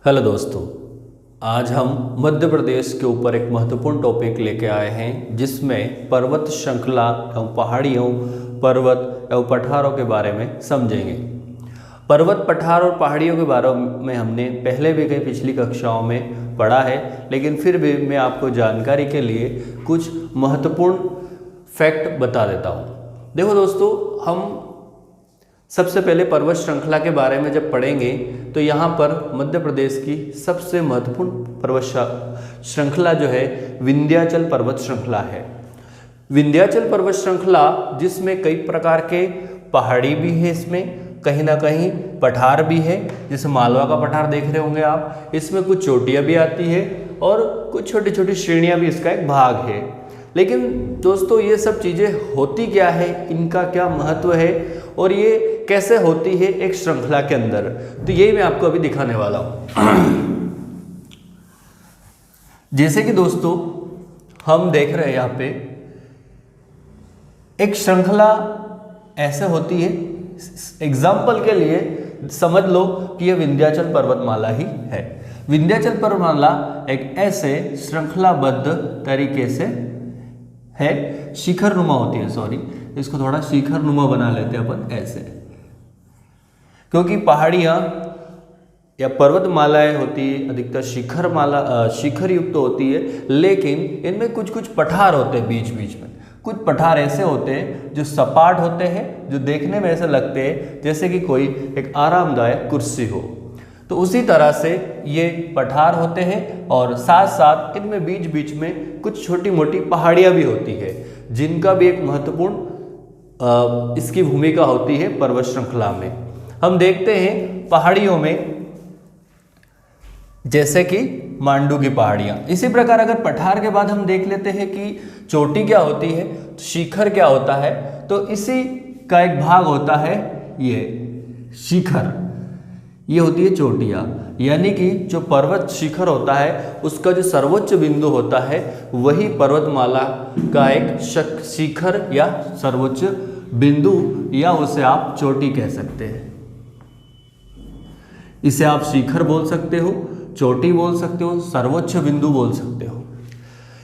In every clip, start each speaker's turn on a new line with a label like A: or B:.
A: Hello दोस्तों, आज हम मध्य प्रदेश के ऊपर एक महत्वपूर्ण टॉपिक लेके आए हैं जिसमें पर्वत श्रृंखला एवं पहाड़ियों, पर्वत एवं पठारों के बारे में समझेंगे। पर्वत, पठार और पहाड़ियों के बारे में हमने पहले भी कई पिछली कक्षाओं में पढ़ा है, लेकिन फिर भी मैं आपको जानकारी के लिए कुछ महत्वपूर्ण फैक्ट बता देता हूँ। देखो दोस्तों, हम सबसे पहले पर्वत श्रृंखला के बारे में जब पढ़ेंगे तो यहाँ पर मध्य प्रदेश की सबसे महत्वपूर्ण पर्वत श्रृंखला जो है विंध्याचल पर्वत श्रृंखला है। विंध्याचल पर्वत श्रृंखला जिसमें कई प्रकार के पहाड़ी भी है, इसमें कहीं ना कहीं पठार भी है, जैसे मालवा का पठार देख रहे होंगे आप। इसमें कुछ चोटियाँ भी आती है और कुछ छोटी छोटी श्रेणियाँ भी इसका एक भाग है। लेकिन दोस्तों, ये सब चीज़ें होती क्या है, इनका क्या महत्व है और ये कैसे होती है एक श्रृंखला के अंदर, तो यही मैं आपको अभी दिखाने वाला हूँ। जैसे कि दोस्तों हम देख रहे हैं यहाँ पे एक श्रृंखला ऐसे होती है। एग्जाम्पल के लिए समझ लो कि यह विंध्याचल पर्वतमाला ही है। विंध्याचल पर्वतमाला एक ऐसे श्रृंखलाबद्ध तरीके से है, शिखर नुमा होती है। सॉरी, इसको थोड़ा शिखर नुमा बना लेते हैं अपन ऐसे, क्योंकि पहाड़ियाँ या पर्वतमालाएं होती है अधिकतर शिखर युक्त होती है, लेकिन इनमें कुछ कुछ पठार होते हैं बीच बीच में। कुछ पठार ऐसे होते हैं जो सपाट होते हैं, जो देखने में ऐसे लगते हैं जैसे कि कोई एक आरामदायक कुर्सी हो। तो उसी तरह से ये पठार होते हैं और साथ साथ इनमें बीच बीच में कुछ छोटी मोटी पहाड़ियाँ भी होती है, जिनका भी एक महत्वपूर्ण इसकी भूमिका होती है पर्वत श्रृंखला में। हम देखते हैं पहाड़ियों में जैसे कि मांडू की पहाड़ियाँ। इसी प्रकार अगर पठार के बाद हम देख लेते हैं कि चोटी क्या होती है, शिखर क्या होता है, तो इसी का एक भाग होता है ये शिखर। ये होती है चोटियाँ, यानी कि जो पर्वत शिखर होता है उसका जो सर्वोच्च बिंदु होता है वही पर्वतमाला का एक शिखर या सर्वोच्च बिंदु, या उसे आप चोटी कह सकते हैं। इसे आप शिखर बोल सकते हो, चोटी बोल सकते हो, सर्वोच्च बिंदु बोल सकते हो।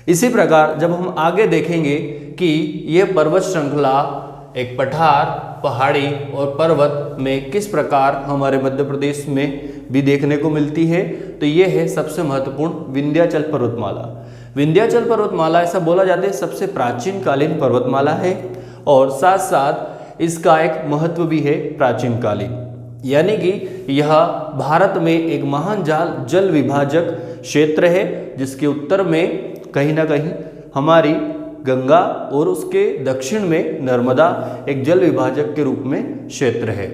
A: इसी प्रकार जब हम आगे देखेंगे कि यह पर्वत श्रृंखला एक पठार, पहाड़ी और पर्वत में किस प्रकार हमारे मध्य प्रदेश में भी देखने को मिलती है, तो ये है सबसे महत्वपूर्ण विंध्याचल पर्वतमाला। विंध्याचल पर्वतमाला ऐसा बोला जाता है सबसे प्राचीन कालीन पर्वतमाला है और साथ साथ इसका एक महत्व भी है प्राचीन कालीन, यानी कि यह भारत में एक महान जल विभाजक क्षेत्र है, जिसके उत्तर में कहीं ना कहीं हमारी गंगा और उसके दक्षिण में नर्मदा एक जल विभाजक के रूप में क्षेत्र है।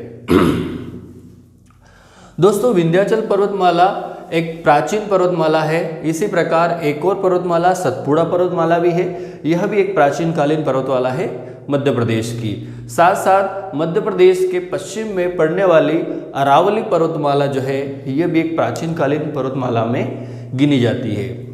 A: दोस्तों, विंध्याचल पर्वतमाला एक प्राचीन पर्वतमाला है। इसी प्रकार एक और पर्वतमाला सतपुड़ा पर्वतमाला भी है, यह भी एक प्राचीन कालीन पर्वतमाला है मध्य प्रदेश की। साथ साथ मध्य प्रदेश के पश्चिम में पड़ने वाली अरावली पर्वतमाला जो है, यह भी एक प्राचीन कालीन पर्वतमाला में गिनी जाती है।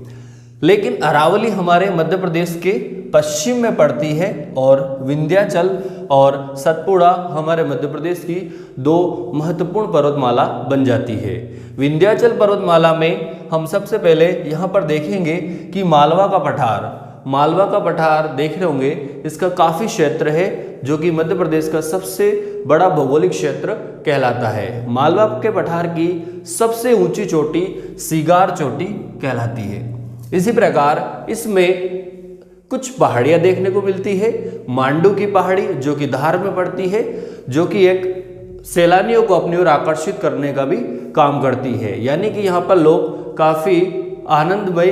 A: लेकिन अरावली हमारे मध्य प्रदेश के पश्चिम में पड़ती है और विंध्याचल और सतपुड़ा हमारे मध्य प्रदेश की दो महत्वपूर्ण पर्वतमाला बन जाती है। विंध्याचल पर्वतमाला में हम सबसे पहले यहाँ पर देखेंगे कि मालवा का पठार देख रहे होंगे, इसका काफ़ी क्षेत्र है जो कि मध्य प्रदेश का सबसे बड़ा भौगोलिक क्षेत्र कहलाता है। मालवा के पठार की सबसे ऊंची चोटी सीगार चोटी कहलाती है। इसी प्रकार इसमें कुछ पहाड़ियाँ देखने को मिलती है। मांडू की पहाड़ी जो कि धार में पड़ती है, जो कि एक सैलानियों को अपनी ओर आकर्षित करने का भी काम करती है, यानी कि यहाँ पर लोग काफ़ी आनंदमय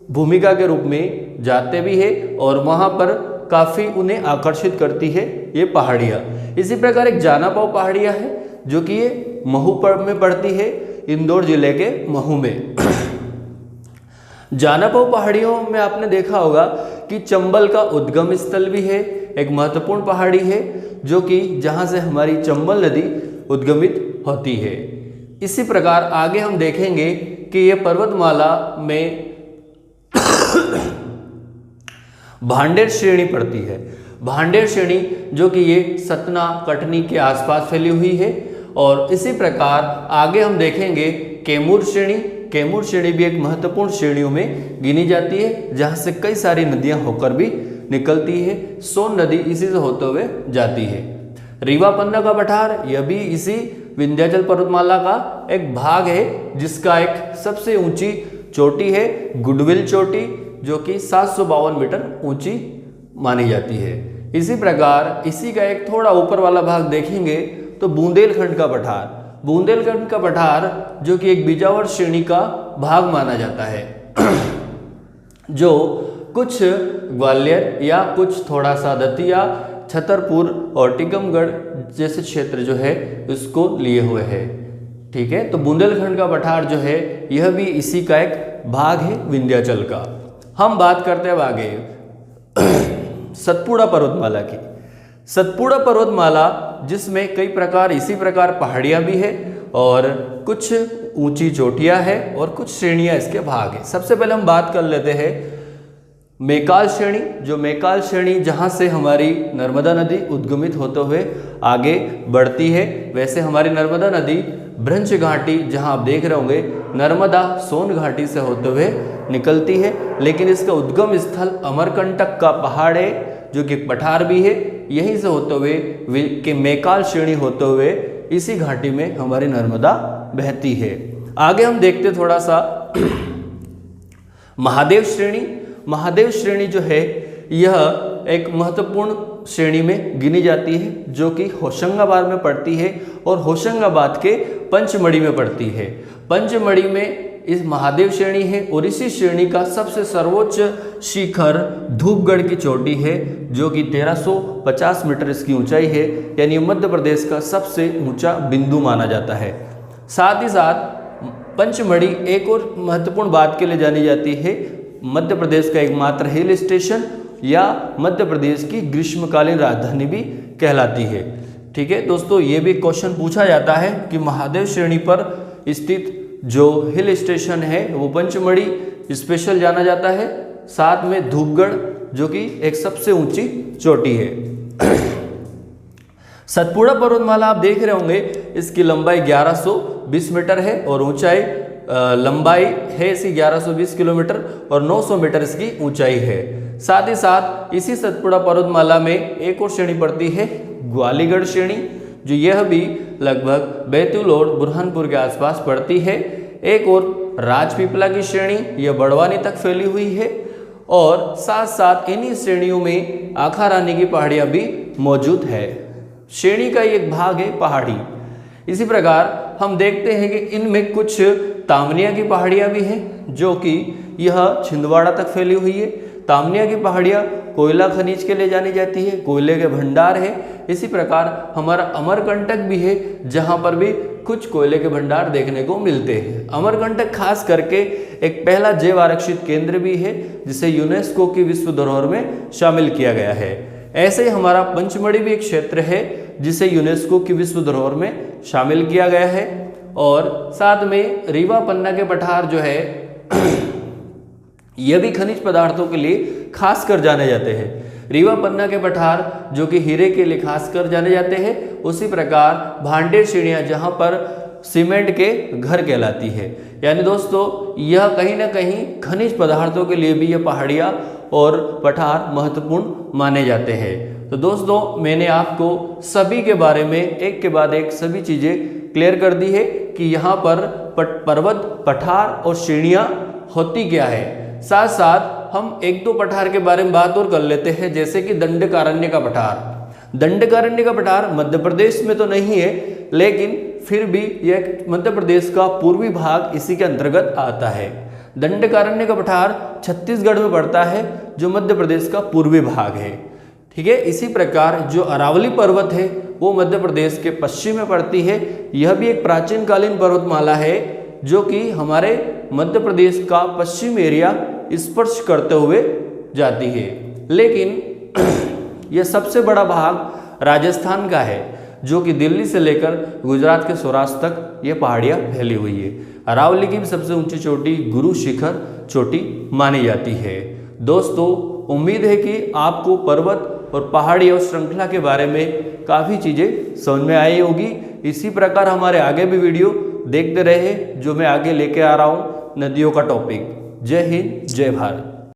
A: भूमिका के रूप में जाते भी है और वहाँ पर काफ़ी उन्हें आकर्षित करती है ये पहाड़ियाँ। इसी प्रकार एक जानापाव पहाड़ियाँ है जो कि ये महू में पड़ती है, इंदौर जिले के महू में। जानापाव पहाड़ियों में आपने देखा होगा कि चंबल का उद्गम स्थल भी है, एक महत्वपूर्ण पहाड़ी है जो कि जहाँ से हमारी चंबल नदी उद्गमित होती है। इसी प्रकार आगे हम देखेंगे कि ये पर्वतमाला में भांडेर श्रेणी पड़ती है। भांडेर श्रेणी जो कि ये सतना, कटनी के आसपास फैली हुई है और इसी प्रकार आगे हम देखेंगे कैमूर श्रेणी। कैमूर श्रेणी भी एक महत्वपूर्ण श्रेणियों में गिनी जाती है, जहाँ से कई सारी नदियाँ होकर भी निकलती है। सोन नदी इसी से होते हुए जाती है। रीवा पन्ना का पठार, यह भी इसी विंध्याचल पर्वतमाला का एक भाग है, जिसका एक सबसे ऊंची चोटी है गुडविल चोटी, जो कि 752 मीटर ऊंची मानी जाती है। इसी प्रकार इसी का एक थोड़ा ऊपर वाला भाग देखेंगे तो बुंदेलखंड का पठार। बुंदेलखंड का पठार जो कि एक बिजावर श्रेणी का भाग माना जाता है, जो कुछ ग्वालियर या कुछ थोड़ा सा दतिया, छतरपुर और टीकमगढ़ जैसे क्षेत्र जो है उसको लिए हुए है। ठीक है, तो बुंदेलखंड का पठार जो है यह भी इसी का एक भाग है विंध्याचल का। हम बात करते हैं अब आगे सतपुड़ा पर्वतमाला की। सतपुड़ा पर्वतमाला जिसमें कई प्रकार इसी प्रकार पहाड़ियाँ भी है और कुछ ऊंची चोटियाँ है और कुछ श्रेणियाँ इसके भाग है। सबसे पहले हम बात कर लेते हैं मैकाल श्रेणी। जो मैकाल श्रेणी जहाँ से हमारी नर्मदा नदी उद्गमित होते हुए आगे बढ़ती है, वैसे हमारी नर्मदा नदी भ्रंश घाटी, जहाँ आप देख रहे होंगे नर्मदा सोन घाटी से होते हुए निकलती है, लेकिन इसका उद्गम स्थल अमरकंटक का पहाड़ है, जो कि पठार भी है। यहीं से होते हुए कि मैकाल श्रेणी होते हुए इसी घाटी में हमारी नर्मदा बहती है। आगे हम देखते थोड़ा सा महादेव श्रेणी। महादेव श्रेणी जो है यह एक महत्वपूर्ण श्रेणी में गिनी जाती है, जो कि होशंगाबाद में पड़ती है और होशंगाबाद के पंचमढ़ी में पड़ती है। पंचमढ़ी में इस महादेव श्रेणी है और इसी श्रेणी का सबसे सर्वोच्च शिखर धूपगढ़ की चोटी है, जो कि 1350 मीटर इसकी ऊंचाई है, यानी मध्य प्रदेश का सबसे ऊंचा बिंदु माना जाता है। साथ ही साथ पंचमढ़ी एक और महत्वपूर्ण बात के लिए जानी जाती है, मध्य प्रदेश का एकमात्र हिल स्टेशन या मध्य प्रदेश की ग्रीष्मकालीन राजधानी भी कहलाती है। ठीक है दोस्तों, ये भी क्वेश्चन पूछा जाता है कि महादेव श्रेणी पर स्थित जो हिल स्टेशन है वो पंचमढ़ी स्पेशल जाना जाता है, साथ में धूपगढ़ जो कि एक सबसे ऊंची चोटी है। सतपुड़ा पर्वतमाला आप देख रहे होंगे, इसकी लंबाई 1120 मीटर है और ऊंचाई लंबाई है इसकी 1120 किलोमीटर और 900 मीटर इसकी ऊंचाई है। साथ ही साथ इसी सतपुड़ा पर्वतमाला में एक और श्रेणी पड़ती है ग्वालीगढ़ श्रेणी, जो यह भी लगभग बैतूल और बुरहानपुर के आसपास पड़ती है। एक और राजपीपला की श्रेणी, यह बड़वानी तक फैली हुई है और साथ साथ इन्हीं श्रेणियों में आखा रानी की पहाड़ियाँ भी मौजूद है। श्रेणी का एक भाग है पहाड़ी। इसी प्रकार हम देखते हैं कि इनमें कुछ तामनिया की पहाड़ियाँ भी हैं, जो कि यह छिंदवाड़ा तक फैली हुई है। तामनिया की पहाड़ियाँ कोयला खनिज के लिए जानी जाती है, कोयले के भंडार है। इसी प्रकार हमारा अमरकंटक भी है, जहाँ पर भी कुछ कोयले के भंडार देखने को मिलते हैं। अमरकंटक खास करके एक पहला जैव आरक्षित केंद्र भी है, जिसे यूनेस्को की विश्व धरोहर में शामिल किया गया है। ऐसे ही हमारा पंचमढ़ी भी एक क्षेत्र है, जिसे यूनेस्को की विश्व धरोहर में शामिल किया गया है। और साथ में रीवा पन्ना के पठार जो है यह भी खनिज पदार्थों के लिए खास कर जाने जाते हैं। रीवा पन्ना के पठार जो कि हीरे के लिए खास कर जाने जाते हैं, उसी प्रकार भांडेर श्रेणियाँ जहाँ पर सीमेंट के घर कहलाती है। यानी दोस्तों यह कहीं ना कहीं खनिज पदार्थों के लिए भी यह पहाड़ियाँ और पठार महत्वपूर्ण माने जाते हैं। तो दोस्तों मैंने आपको सभी के बारे में एक के बाद एक सभी चीज़ें क्लियर कर दी है कि यहाँ पर पर्वत, पठार और श्रेणियाँ होती क्या है। साथ साथ हम एक दो पठार के बारे में बात और कर लेते हैं, जैसे कि दंडकारण्य का पठार। दंडकारण्य का पठार मध्य प्रदेश में तो नहीं है, लेकिन फिर भी यह मध्य प्रदेश का पूर्वी भाग इसी के अंतर्गत आता है। दंडकारण्य का पठार छत्तीसगढ़ में पड़ता है, जो मध्य प्रदेश का पूर्वी भाग है। ठीक है, इसी प्रकार जो अरावली पर्वत है वो मध्य प्रदेश के पश्चिम में पड़ती है। यह भी एक प्राचीन कालीन पर्वतमाला है, जो कि हमारे मध्य प्रदेश का पश्चिम एरिया स्पर्श करते हुए जाती है। लेकिन यह सबसे बड़ा भाग राजस्थान का है, जो कि दिल्ली से लेकर गुजरात के सौराष्ट्र तक ये पहाड़ियाँ फैली हुई है। अरावली की भी सबसे ऊंची चोटी गुरु शिखर चोटी मानी जाती है। दोस्तों उम्मीद है कि आपको पर्वत और पहाड़ी और श्रृंखला के बारे में काफ़ी चीज़ें समझ में आई होगी। इसी प्रकार हमारे आगे भी वीडियो देखते रहे जो मैं आगे लेके आ रहा हूँ नदियों का टॉपिक। जय हिंद, जय भारत।